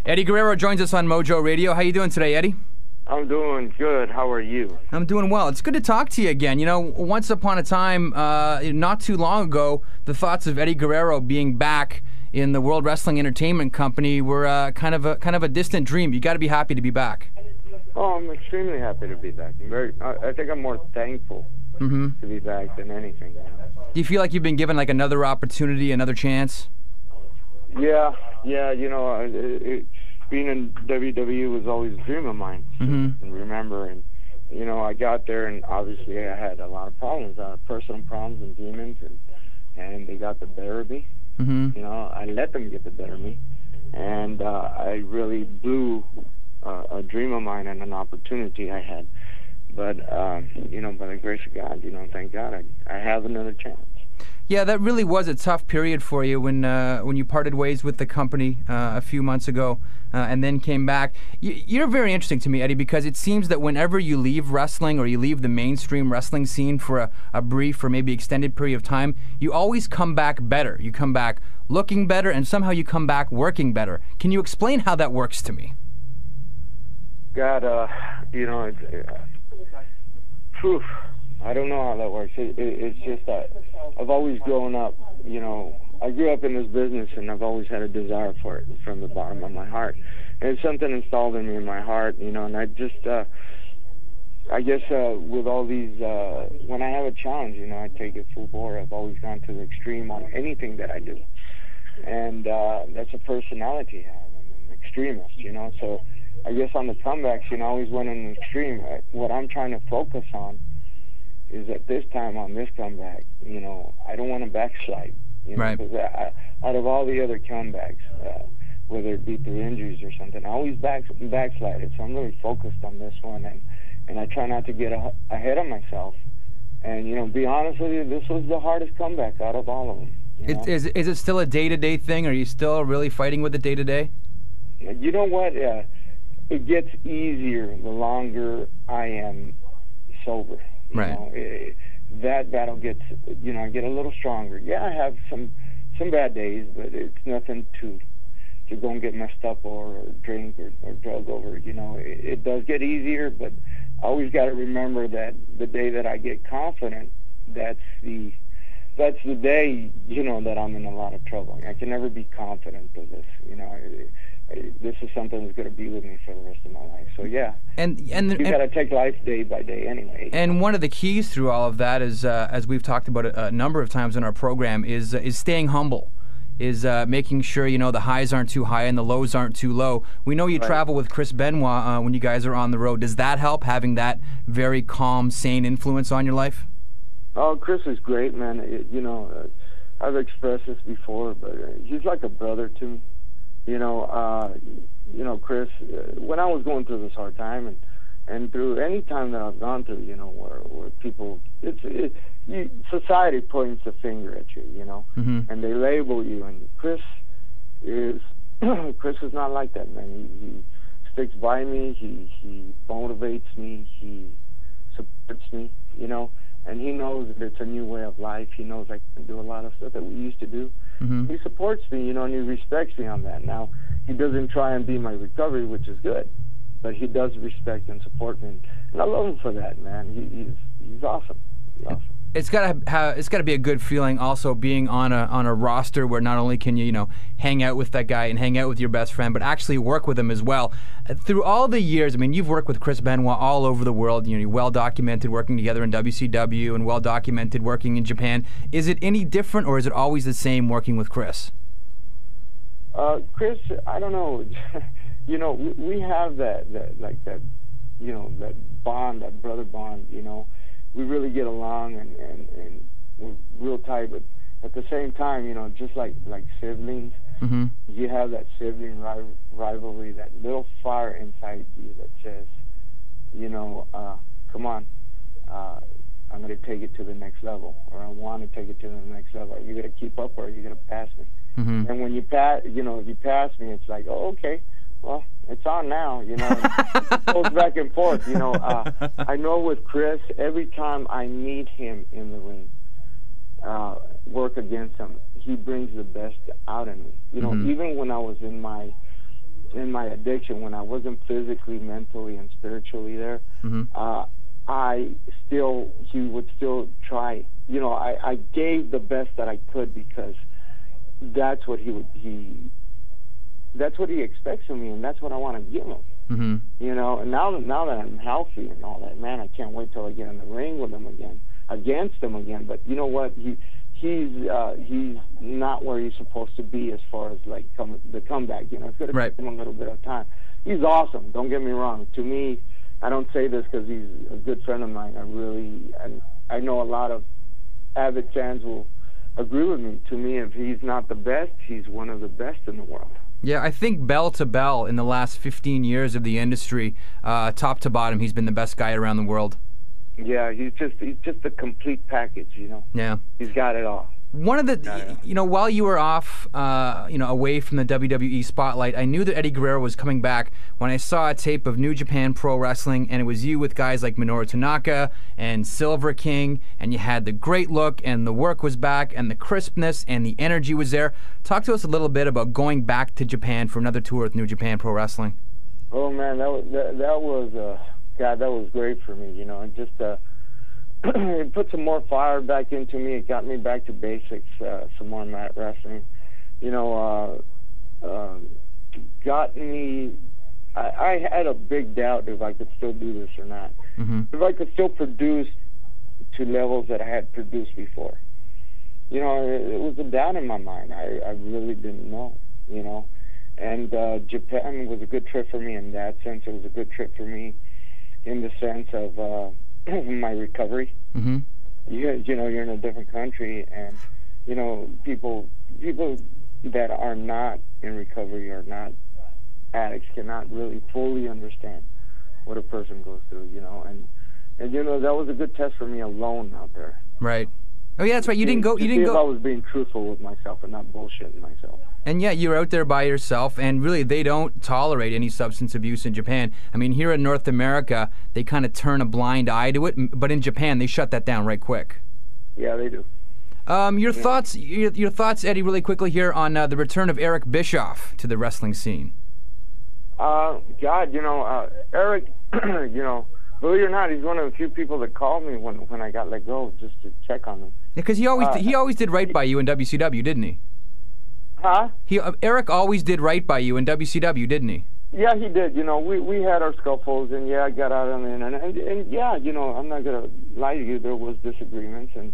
Eddie Guerrero joins us on Mojo Radio. How you doing today, Eddie? I'm doing good. How are you? I'm doing well. It's good to talk to you again. You know, once upon a time, not too long ago, the thoughts of Eddie Guerrero being back in the World Wrestling Entertainment Company were kind of a distant dream. You got to be happy to be back. Oh, I'm extremely happy to be back. I think I'm more thankful to be back than anything. Do you feel like you've been given like another opportunity, another chance? Yeah. You know, being in WWE was always a dream of mine. And remember, and you know, I got there, and obviously I had a lot of problems, personal problems and demons, and they got the better of me. You know, I let them get the better of me, and I really blew a dream of mine and an opportunity I had. But you know, by the grace of God, you know, thank God, I have another chance. Yeah, that really was a tough period for you when you parted ways with the company a few months ago and then came back. You're very interesting to me, Eddie, because it seems that whenever you leave wrestling or you leave the mainstream wrestling scene for a brief or maybe extended period of time, you always come back better. You come back looking better, and somehow you come back working better. Can you explain how that works to me? God, you know, proof. I don't know how that works. It's just that I've always grown up, you know, I grew up in this business, and I've always had a desire for it from the bottom of my heart. And it's something installed in me in my heart, you know, and I just, I guess with all these, when I have a challenge, you know, I take it full bore. I've always gone to the extreme on anything that I do. And that's a personality I have. I'm an extremist, you know, so I guess on the comebacks, you know, I always went in the extreme. What I'm trying to focus on is at this time on this comeback, you know, I don't want to backslide. You know, right. Because out of all the other comebacks, whether it be through injuries or something, I always backslided. So I'm really focused on this one, and I try not to get ahead of myself. And, you know, be honest with you, this was the hardest comeback out of all of them. Is it still a day-to-day thing? Are you still really fighting with it day-to-day? You know what? It gets easier the longer I am sober. You know, that battle gets, you know, I get a little stronger. Yeah, I have some bad days, but it's nothing to go and get messed up or drink or drug over. You know, it does get easier, but I always got to remember that the day that I get confident, that's the day, you know, that I'm in a lot of trouble. I can never be confident of this. You know, this is something that's going to be with me for the rest of my life. So yeah, and you got to take life day by day anyway. And one of the keys through all of that is, as we've talked about a number of times in our program, is staying humble, is making sure, you know, the highs aren't too high and the lows aren't too low. We know you travel with Chris Benoit when you guys are on the road. Does that help, having that very calm, sane influence on your life? Oh, Chris is great, man. You know, I've expressed this before, but he's like a brother to me. You know, Chris, when I was going through this hard time, and through any time that I've gone through, you know, where people, society points the finger at you, you know, and they label you, and Chris is not like that, man. He sticks by me, he motivates me, he supports me, you know, and he knows that it's a new way of life. He knows I can do a lot of stuff that we used to do. He supports me, you know, and he respects me on that. Now, he doesn't try and be my recovery, which is good, but he does respect and support me, and I love him for that, man. He's awesome. He's awesome. It's gotta be a good feeling also being on a roster where not only can you know hang out with that guy and hang out with your best friend, but actually work with him as well. Through all the years, I mean, you've worked with Chris Benoit all over the world. You know, you're well documented working together in WCW and well documented working in Japan. Is it any different, or is it always the same working with Chris? Chris, I don't know. You know, we have that, you know, that bond, that brother bond. You know, we really get along and we're real tight. But at the same time, you know, just like siblings, you have that sibling rivalry, that little fire inside you that says, you know, come on, I'm going to take it to the next level, or I want to take it to the next level. Are you going to keep up, or are you going to pass me? And when you pass, you know, if you pass me, it's like, oh, okay, well, it's on now, you know. It goes back and forth, you know. I know with Chris, every time I meet him in the ring, work against him, he brings the best out in me. You know, even when I was in in my addiction, when I wasn't physically, mentally, and spiritually there, he would still try. You know, I gave the best that I could because that's what that's what he expects of me, and that's what I want to give him. Mm-hmm. You know, and now that I'm healthy and all that, man, I can't wait till I get in the ring with him again, against him again. But you know what? He's not where he's supposed to be as far as like the comeback. You know, it's going to take him a little bit of time. He's awesome. Don't get me wrong. To me, I don't say this because he's a good friend of mine. I know a lot of avid fans will agree with me. To me, if he's not the best, he's one of the best in the world. Yeah, I think bell to bell in the last 15 years of the industry, top to bottom, he's been the best guy around the world. Yeah, he's just a complete package, you know. Yeah. He's got it all. One of the, you know, while you were off, away from the WWE spotlight, I knew that Eddie Guerrero was coming back when I saw a tape of New Japan Pro Wrestling, and it was you with guys like Minoru Tanaka and Silver King, and you had the great look, and the work was back, and the crispness, and the energy was there. Talk to us a little bit about going back to Japan for another tour with New Japan Pro Wrestling. Oh man, that was great for me, you know, and just it put some more fire back into me. It got me back to basics, some more mat wrestling. You know, got me. I had a big doubt if I could still do this or not. Mm-hmm. If I could still produce to levels that I had produced before. You know, it was a doubt in my mind. I really didn't know, you know. And Japan was a good trip for me in that sense. It was a good trip for me in the sense of my recovery. Mm-hmm. You know, you're in a different country, and you know, people that are not in recovery or not addicts cannot really fully understand what a person goes through. You know, and you know, that was a good test for me alone out there. Right. Oh yeah, that's right. You didn't go. If I was being truthful with myself and not bullshitting myself. And yeah, you're out there by yourself, and really, they don't tolerate any substance abuse in Japan. I mean, here in North America, they kind of turn a blind eye to it, but in Japan, they shut that down right quick. Yeah, they do. Your thoughts, Eddie, really quickly here on the return of Eric Bischoff to the wrestling scene. God, you know, Eric, you know, believe it or not, he's one of the few people that called me when I got let go just to check on him. Yeah, because he always did right by you in WCW, didn't he? Huh? Eric always did right by you in WCW, didn't he? Yeah, he did. You know, we had our scuffles, and yeah, I got out on the internet, and yeah, you know, I'm not gonna lie to you, there was disagreements and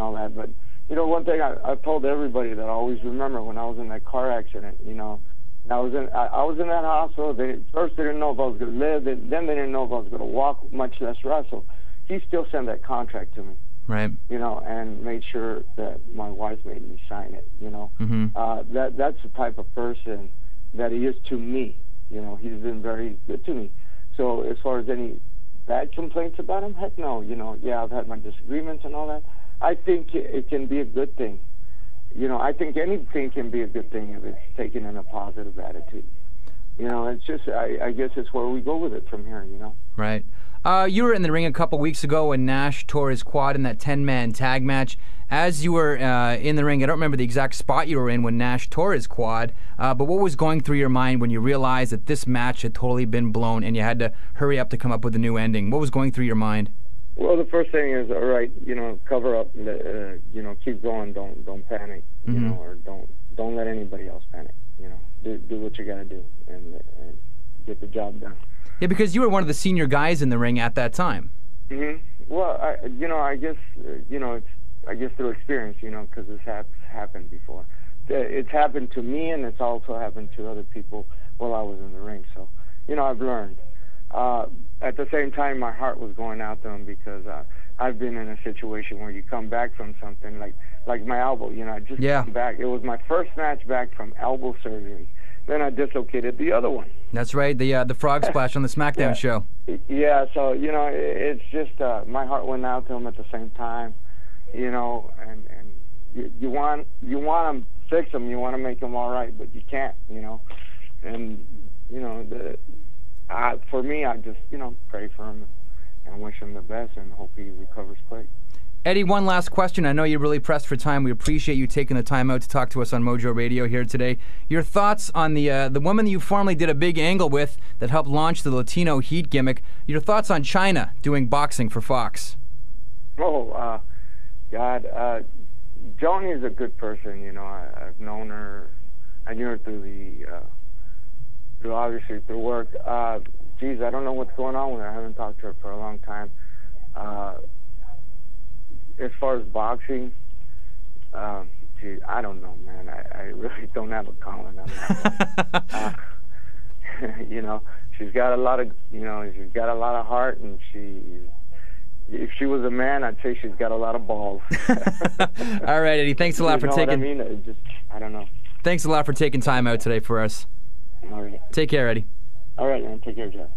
all that, but you know, one thing I told everybody that I always remember when I was in that car accident, you know, and I was in that hospital. First they didn't know if I was gonna live, then they didn't know if I was gonna walk, much less wrestle. He still sent that contract to me. Right. You know, and made sure that my wife made me sign it. You know, mm-hmm. That's the type of person that he is to me. You know, he's been very good to me. So as far as any bad complaints about him, heck no. You know, yeah, I've had my disagreements and all that. I think it can be a good thing. You know, I think anything can be a good thing if it's taken in a positive attitude. You know, it's just, I guess it's where we go with it from here, you know. Right. You were in the ring a couple weeks ago when Nash tore his quad in that 10-man tag match. As you were in the ring, I don't remember the exact spot you were in when Nash tore his quad, but what was going through your mind when you realized that this match had totally been blown and you had to hurry up to come up with a new ending? What was going through your mind? Well, the first thing is, all right, you know, cover up, you know, keep going, don't panic, you mm-hmm. know, or don't let anybody else panic, you know, do what you got to do and get the job done. Yeah, because you were one of the senior guys in the ring at that time. Mm-hmm. Well, I guess through experience, you know, because this has happened before. It's happened to me, and it's also happened to other people while I was in the ring. So, you know, I've learned. At the same time, my heart was going out to them because I've been in a situation where you come back from something like my elbow. You know, I just come back. It was my first match back from elbow surgery. Then I dislocated the other one. That's right, the frog splash on the SmackDown show. Yeah, so, you know, it's just my heart went out to them at the same time, you know, and you want to fix them, you want to make them all right, but you can't, you know. And, you know, for me, I just, you know, pray for him and wish him the best and hope he recovers quick. Eddie, one last question. I know you're really pressed for time. We appreciate you taking the time out to talk to us on Mojo Radio here today. Your thoughts on the woman you formerly did a big angle with that helped launch the Latino Heat gimmick. Your thoughts on China doing boxing for Fox. Oh, God. Joni is a good person. You know, I've known her. I knew her through obviously through work. Geez, I don't know what's going on with her. I haven't talked to her for a long time. As far as boxing, geez, I don't know, man. I really don't have a comment on that. You know, she's got a lot of heart, and if she was a man, I'd say she's got a lot of balls. All right, Eddie. Thanks a lot for taking. What I mean? I don't know. Thanks a lot for taking time out today for us. All right. Take care, Eddie. All right, man. Take care, Jeff.